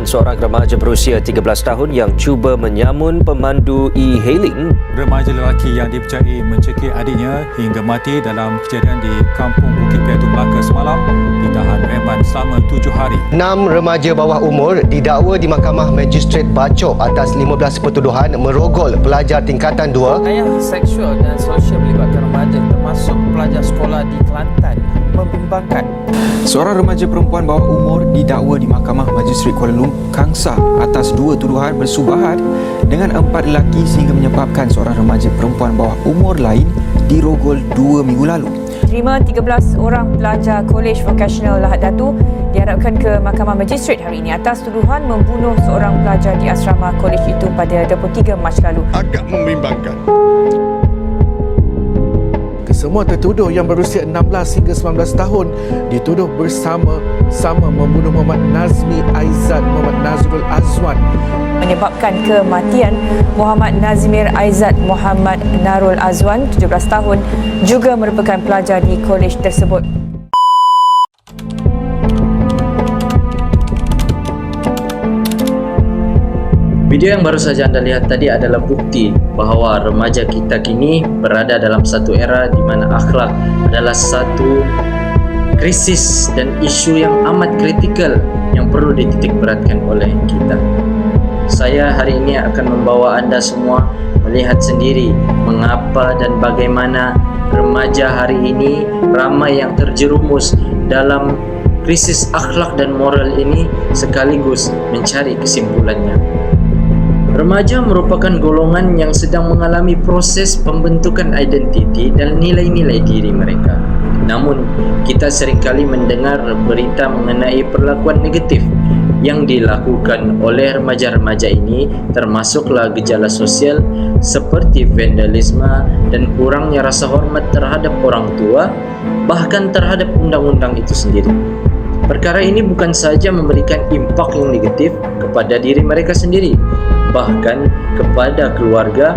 perempuan seorang remaja berusia 13 tahun yang cuba menyamun pemandu e-hailing. Remaja lelaki yang dipercayai mencekik adiknya hingga mati dalam kejadian di Kampung Bukit Piatu, Melaka semalam ditahan reman selama 7 hari. 6 remaja bawah umur didakwa di Mahkamah Magistrate Bacok atas 15 pertuduhan merogol pelajar tingkatan 2. Gaya seksual dan sosial melibatkan remaja termasuk pelajar sekolah di Kelantan membimbangkan. Seorang remaja perempuan bawah umur didakwa di Mahkamah Magistrate Kuala Lumpur Kangsar atas 2 tuduhan bersubahat dengan 4 lelaki sehingga menyebabkan seorang remaja perempuan bawah umur lain dirogol 2 minggu lalu. Terima 13 orang pelajar Kolej Vocational Lahad Datu diharapkan ke Mahkamah Magistrate hari ini atas tuduhan membunuh seorang pelajar di asrama kolej itu pada 23 Mac lalu. Agak membimbangkan. Kesemua tertuduh yang berusia 16 hingga 19 tahun dituduh bersama-sama membunuh Muhammad Nazmi Aizat Muhammad Nazrul Azwan Menyebabkan kematian Muhammad Nazmir Aizat Muhammad Narul Azwan 17 tahun juga merupakan pelajar di kolej tersebut. Video yang baru saja anda lihat tadi adalah bukti bahawa remaja kita kini berada dalam satu era di mana akhlak adalah satu krisis dan isu yang amat kritikal yang perlu dititik beratkan oleh kita. Saya hari ini akan membawa anda semua melihat sendiri mengapa dan bagaimana remaja hari ini ramai yang terjerumus dalam krisis akhlak dan moral ini sekaligus mencari kesimpulannya. Remaja merupakan golongan yang sedang mengalami proses pembentukan identiti dan nilai-nilai diri mereka. Namun, kita seringkali mendengar berita mengenai perlakuan negatif yang dilakukan oleh remaja-remaja ini, termasuklah gejala sosial seperti vandalisme dan kurangnya rasa hormat terhadap orang tua, bahkan terhadap undang-undang itu sendiri. Perkara ini bukan saja memberikan impak yang negatif kepada diri mereka sendiri, bahkan kepada keluarga,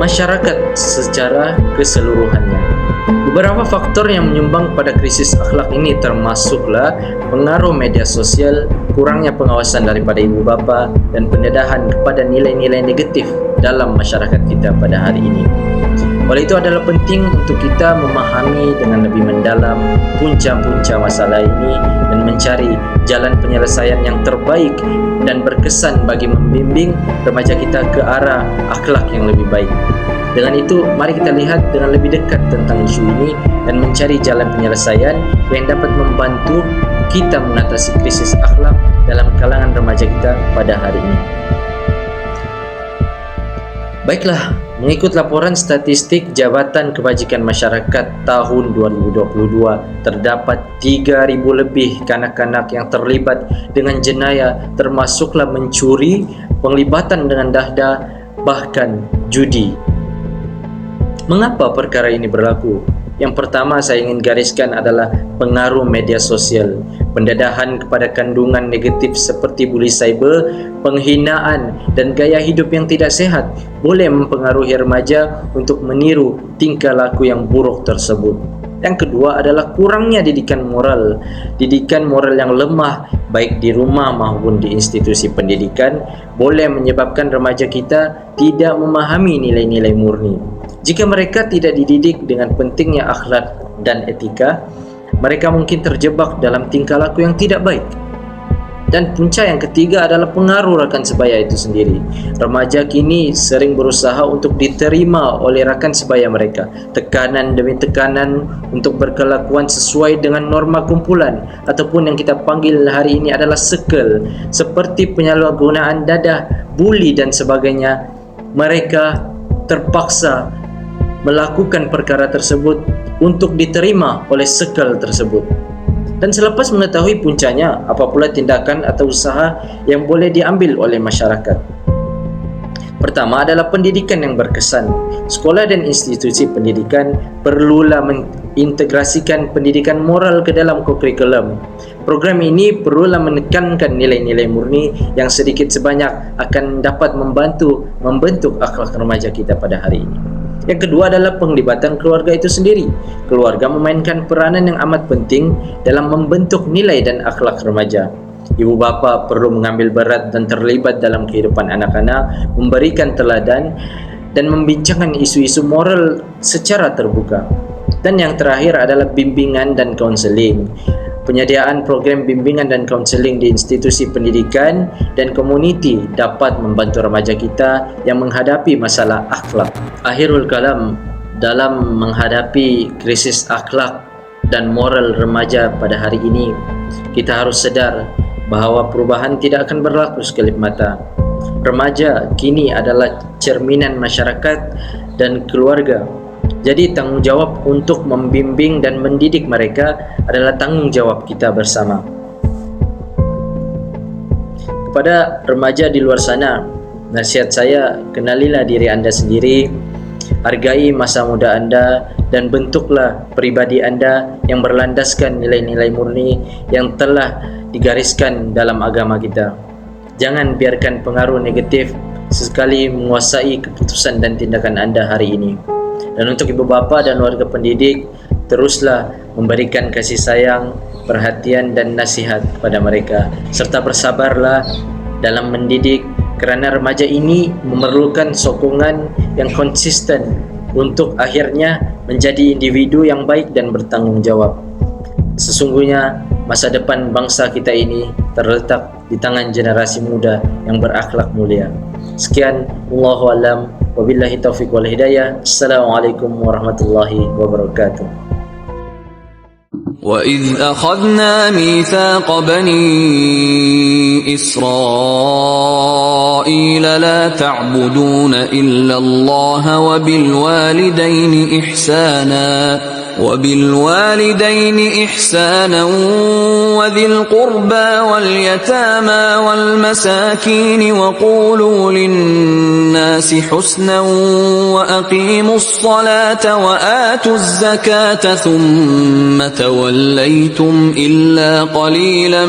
masyarakat secara keseluruhannya. Beberapa faktor yang menyumbang pada krisis akhlak ini termasuklah pengaruh media sosial, kurangnya pengawasan daripada ibu bapa, dan pendedahan kepada nilai-nilai negatif dalam masyarakat kita pada hari ini. Oleh itu adalah penting untuk kita memahami dengan lebih mendalam punca-punca masalah ini dan mencari jalan penyelesaian yang terbaik dan berkesan bagi membimbing remaja kita ke arah akhlak yang lebih baik. Dengan itu, mari kita lihat dengan lebih dekat tentang isu ini dan mencari jalan penyelesaian yang dapat membantu kita mengatasi krisis akhlak dalam kalangan remaja kita pada hari ini. Baiklah, mengikut laporan statistik Jabatan Kebajikan Masyarakat tahun 2022, terdapat 3,000 lebih kanak-kanak yang terlibat dengan jenayah termasuklah mencuri, penglibatan dengan dahdah, bahkan judi. Mengapa perkara ini berlaku? Yang pertama saya ingin gariskan adalah pengaruh media sosial. Pendedahan kepada kandungan negatif seperti buli cyber, penghinaan dan gaya hidup yang tidak sehat boleh mempengaruhi remaja untuk meniru tingkah laku yang buruk tersebut. Yang kedua adalah kurangnya didikan moral. Didikan moral yang lemah baik di rumah maupun di institusi pendidikan boleh menyebabkan remaja kita tidak memahami nilai-nilai murni. Jika mereka tidak dididik dengan pentingnya akhlak dan etika, mereka mungkin terjebak dalam tingkah laku yang tidak baik. Dan punca yang ketiga adalah pengaruh rakan sebaya itu sendiri. Remaja kini sering berusaha untuk diterima oleh rakan sebaya mereka. Tekanan demi tekanan untuk berkelakuan sesuai dengan norma kumpulan ataupun yang kita panggil hari ini adalah circle, seperti penyalahgunaan dadah, buli dan sebagainya. Mereka terpaksa melakukan perkara tersebut untuk diterima oleh circle tersebut. Dan selepas mengetahui puncanya, apa pula tindakan atau usaha yang boleh diambil oleh masyarakat? Pertama adalah pendidikan yang berkesan. Sekolah dan institusi pendidikan perlulah mengintegrasikan pendidikan moral ke dalam kurikulum. Program ini perlulah menekankan nilai-nilai murni yang sedikit sebanyak akan dapat membentuk akhlak remaja kita pada hari ini. Yang kedua adalah penglibatan keluarga itu sendiri. Keluarga memainkan peranan yang amat penting dalam membentuk nilai dan akhlak remaja. Ibu bapa perlu mengambil berat dan terlibat dalam kehidupan anak-anak, memberikan teladan dan membincangkan isu-isu moral secara terbuka. Dan yang terakhir adalah bimbingan dan kaunseling. Penyediaan program bimbingan dan kaunseling di institusi pendidikan dan komuniti dapat membantu remaja kita yang menghadapi masalah akhlak. Akhirul kalam, dalam menghadapi krisis akhlak dan moral remaja pada hari ini, kita harus sedar bahawa perubahan tidak akan berlaku sekelip mata. Remaja kini adalah cerminan masyarakat dan keluarga. Jadi tanggungjawab untuk membimbing dan mendidik mereka adalah tanggungjawab kita bersama. Kepada remaja di luar sana, nasihat saya, kenalilah diri anda sendiri, hargai masa muda anda dan bentuklah pribadi anda yang berlandaskan nilai-nilai murni yang telah digariskan dalam agama kita. Jangan biarkan pengaruh negatif sesekali menguasai keputusan dan tindakan anda hari ini. Dan untuk ibu bapa dan warga pendidik, teruslah memberikan kasih sayang, perhatian dan nasihat kepada mereka, serta bersabarlah dalam mendidik, kerana remaja ini memerlukan sokongan yang konsisten untuk akhirnya menjadi individu yang baik dan bertanggung jawab. Sesungguhnya masa depan bangsa kita ini terletak di tangan generasi muda yang berakhlak mulia. Sekian, Allahu a'lam, wabillahi taufiq wal hidayah. Assalamualaikum warahmatullahi wabarakatuh. وَإِذْ أَخَذْنَا مِيثَاقَ بَنِي إِسْرَائِيلَ لَا تَعْبُدُونَ إِلَّا اللَّهَ وَبِالْوَالِدَيْنِ إِحْسَانًا وَذِي الْقُرْبَى وَالْيَتَامَى وَالْمَسَاكِينِ وَقُولُوا لِلنَّاسِ حُسْنًا وَأَقِيمُوا الصَّلَاةَ وَآتُوا الزَّكَاةَ ثُمَّ تَوَلَّيْتُمْ إِلَّا قَلِيلًا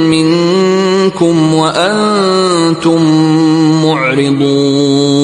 مِنْكُمْ وَأَنْتُمْ مُعْرِضُونَ